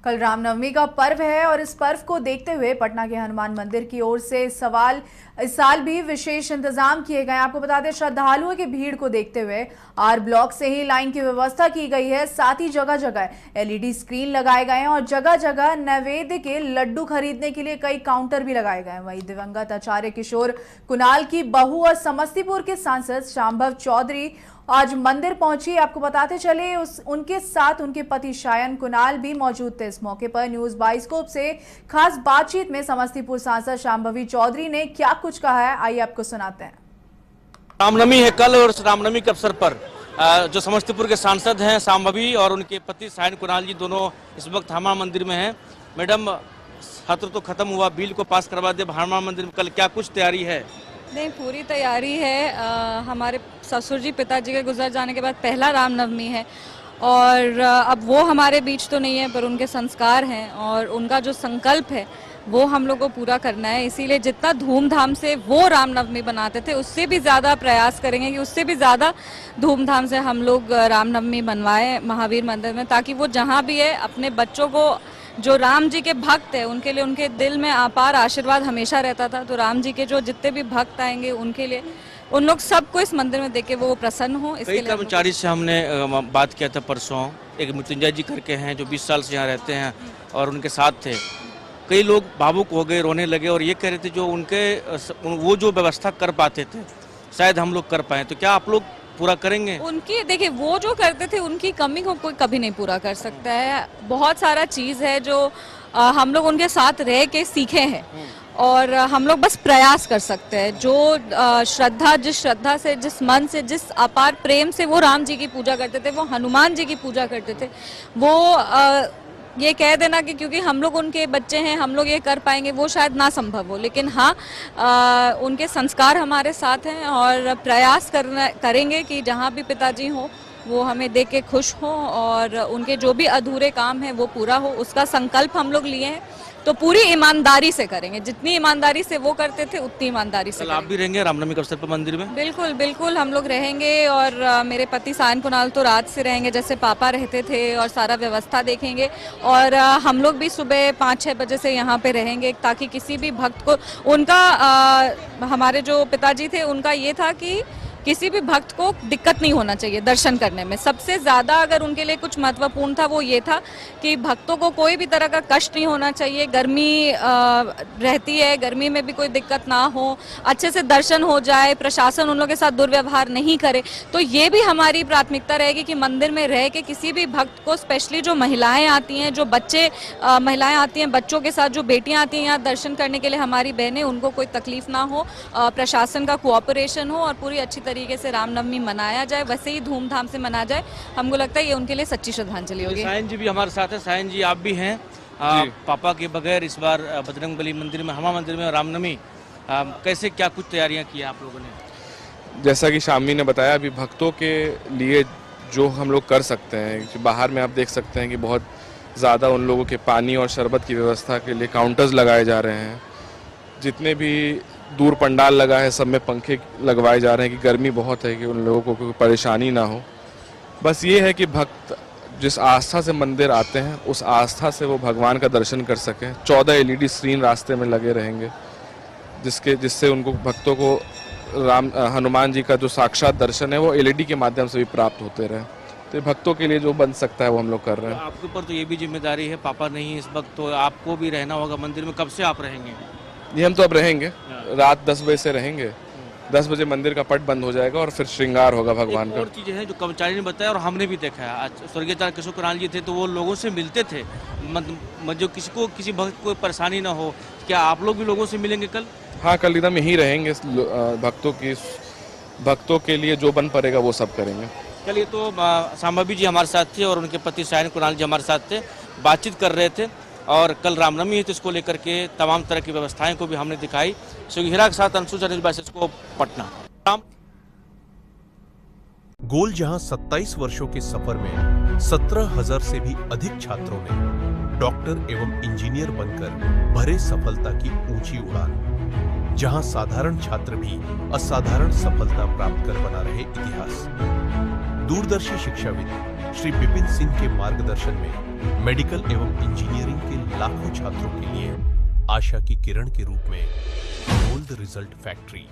कल रामनवमी का पर्व है और इस पर्व को देखते हुए पटना के हनुमान मंदिर की ओर से इस साल भी विशेष इंतजाम किए गए। आपको बता दें, श्रद्धालुओं की भीड़ को देखते हुए आर ब्लॉक से ही लाइन की व्यवस्था की गई है। साथ ही जगह जगह एलईडी स्क्रीन लगाए गए हैं और जगह जगह नैवेद्य के लड्डू खरीदने के लिए कई काउंटर भी लगाए गए हैं। वहीं दिवंगत आचार्य किशोर कुणाल की बहू और समस्तीपुर के सांसद शांभव चौधरी आज मंदिर पहुंची। आपको बताते चले उनके साथ उनके पति सायन कुणाल भी मौजूद थे। इस मौके पर न्यूज बाइस्कोप से खास बातचीत में समस्तीपुर सांसद शांभवी चौधरी ने क्या कुछ कहा है, आइए आपको सुनाते हैं। रामनवमी है कल और रामनवमी के अवसर पर जो समस्तीपुर के सांसद हैं शांभवी और उनके पति सायन कुणाल जी दोनों इस वक्त हनुमान मंदिर में हैं। मैडम, सत्र तो खत्म हुआ, बिल को पास करवा दे हनुमान मंदिर में, कल क्या कुछ तैयारी है? नहीं, पूरी तैयारी है। हमारे ससुर जी पिताजी के गुजर जाने के बाद पहला रामनवमी है और अब वो हमारे बीच तो नहीं है, पर उनके संस्कार हैं और उनका जो संकल्प है वो हम लोग को पूरा करना है। इसीलिए जितना धूमधाम से वो रामनवमी बनाते थे उससे भी ज़्यादा प्रयास करेंगे कि उससे भी ज़्यादा धूमधाम से हम लोग रामनवमी मनवाएं महावीर मंदिर में, ताकि वो जहाँ भी है अपने बच्चों को, जो राम जी के भक्त है उनके लिए, उनके दिल में अपार आशीर्वाद हमेशा रहता था। तो राम जी के जो जितने भी भक्त आएंगे उनके लिए, उन लोग सबको इस मंदिर में देख के वो प्रसन्न हो। कई कर्मचारी से हमने बात किया था परसों, एक मृत्युंजय जी करके हैं जो 20 साल से यहाँ रहते हैं और उनके साथ थे। कई लोग भावुक हो गए, रोने लगे और ये कह रहे थे जो वो जो व्यवस्था कर पाते थे शायद हम लोग कर पाए, तो क्या आप लोग पूरा करेंगे? उनकी देखिए, वो जो करते थे उनकी कमी को कोई कभी नहीं पूरा कर सकता है। बहुत सारा चीज़ है जो हम लोग उनके साथ रह के सीखे हैं और हम लोग बस प्रयास कर सकते हैं। जो श्रद्धा, जिस श्रद्धा से, जिस मन से, जिस अपार प्रेम से वो राम जी की पूजा करते थे, वो हनुमान जी की पूजा करते थे, वो ये कह देना कि क्योंकि हम लोग उनके बच्चे हैं हम लोग ये कर पाएंगे, वो शायद ना संभव हो। लेकिन हाँ, उनके संस्कार हमारे साथ हैं और प्रयास करेंगे कि जहाँ भी पिताजी हो वो हमें देख के खुश हो और उनके जो भी अधूरे काम है वो पूरा हो, उसका संकल्प हम लोग लिए हैं। तो पूरी ईमानदारी से करेंगे, जितनी ईमानदारी से वो करते थे उतनी ईमानदारी से। आप भी रहेंगे रामनवमी के अवसर पर मंदिर में? बिल्कुल बिल्कुल, हम लोग रहेंगे और मेरे पति सायन कुणाल तो रात से रहेंगे जैसे पापा रहते थे और सारा व्यवस्था देखेंगे और हम लोग भी सुबह 5-6 बजे से यहाँ पे रहेंगे, ताकि किसी भी भक्त को, उनका हमारे जो पिताजी थे उनका ये था कि किसी भी भक्त को दिक्कत नहीं होना चाहिए दर्शन करने में। सबसे ज़्यादा अगर उनके लिए कुछ महत्वपूर्ण था वो ये था कि भक्तों को कोई भी तरह का कष्ट नहीं होना चाहिए। गर्मी रहती है, गर्मी में भी कोई दिक्कत ना हो, अच्छे से दर्शन हो जाए, प्रशासन उन लोगों के साथ दुर्व्यवहार नहीं करे। तो ये भी हमारी प्राथमिकता रहेगी कि मंदिर में रह के किसी भी भक्त को, स्पेशली जो महिलाएँ आती हैं, जो बच्चे महिलाएँ आती हैं, बच्चों के साथ जो बेटियाँ आती हैं यहाँ दर्शन करने के लिए, हमारी बहनें, उनको कोई तकलीफ ना हो, प्रशासन का कोऑपरेशन हो और पूरी अच्छी तरीके से रामनवमी मनाया जाए, वैसे ही धूमधाम से मनाया जाए। हमको लगता है ये उनके लिए सच्ची श्रद्धांजलि होगी। सायन जी भी हमारे साथ है। सायन जी, आप भी हैं पापा के बगैर इस बार बजरंगबली मंदिर में, हनुमान मंदिर में रामनवमी, कैसे क्या कुछ तैयारियां की आप लोगों ने? जैसा कि शामी ने बताया, अभी भक्तों के लिए जो हम लोग कर सकते हैं, बाहर में आप देख सकते हैं कि बहुत ज़्यादा उन लोगों के पानी और शरबत की व्यवस्था के लिए काउंटर्स लगाए जा रहे हैं। जितने भी दूर पंडाल लगा है सब में पंखे लगवाए जा रहे हैं कि गर्मी बहुत है कि उन लोगों को कोई परेशानी ना हो। बस ये है कि भक्त जिस आस्था से मंदिर आते हैं उस आस्था से वो भगवान का दर्शन कर सकें। 14 एलईडी स्क्रीन रास्ते में लगे रहेंगे जिससे उनको, भक्तों को हनुमान जी का जो साक्षात दर्शन है वो एलईडी के माध्यम से भी प्राप्त होते रहे। तो भक्तों के लिए जो बन सकता है वो हम लोग कर रहे हैं। आपके ऊपर तो ये भी जिम्मेदारी है, पापा नहीं इस वक्त, तो आपको भी रहना होगा मंदिर में। कब से आप रहेंगे? ये हम तो अब रहेंगे, रात 10 बजे से रहेंगे। 10 बजे मंदिर का पट बंद हो जाएगा और फिर श्रृंगार होगा भगवान का। और चीजें हैं जो कर्मचारी ने बताया और हमने भी देखा है। आज स्वर्गीय आचार्य किशोर कुणाल जी थे तो वो लोगों से मिलते थे, जो किसी भक्त को परेशानी ना हो। क्या आप लोग भी लोगों से मिलेंगे कल? हाँ, कल एकदम यहीं रहेंगे। भक्तों के लिए जो बन पड़ेगा वो सब करेंगे। चलिए, तो शांभवी जी हमारे साथ थे और उनके पति सायन कुणाल जी हमारे साथ थे, बातचीत कर रहे थे और कल रामनवमी है तो इसको लेकर के तमाम तरह की व्यवस्थाएं को भी हमने दिखाई। सुगिरा के साथ अंशु को पटना। गोल जहां 27 वर्षों के सफर में 17,000 से भी अधिक छात्रों ने डॉक्टर एवं इंजीनियर बनकर भरे सफलता की ऊंची उड़ान, जहां साधारण छात्र भी असाधारण सफलता प्राप्त कर बना रहे इतिहास। दूरदर्शी शिक्षाविद श्री विपिन सिंह के मार्गदर्शन में मेडिकल एवं इंजीनियरिंग के लाखों छात्रों के लिए आशा की किरण के रूप में गोल्ड रिजल्ट फैक्ट्री।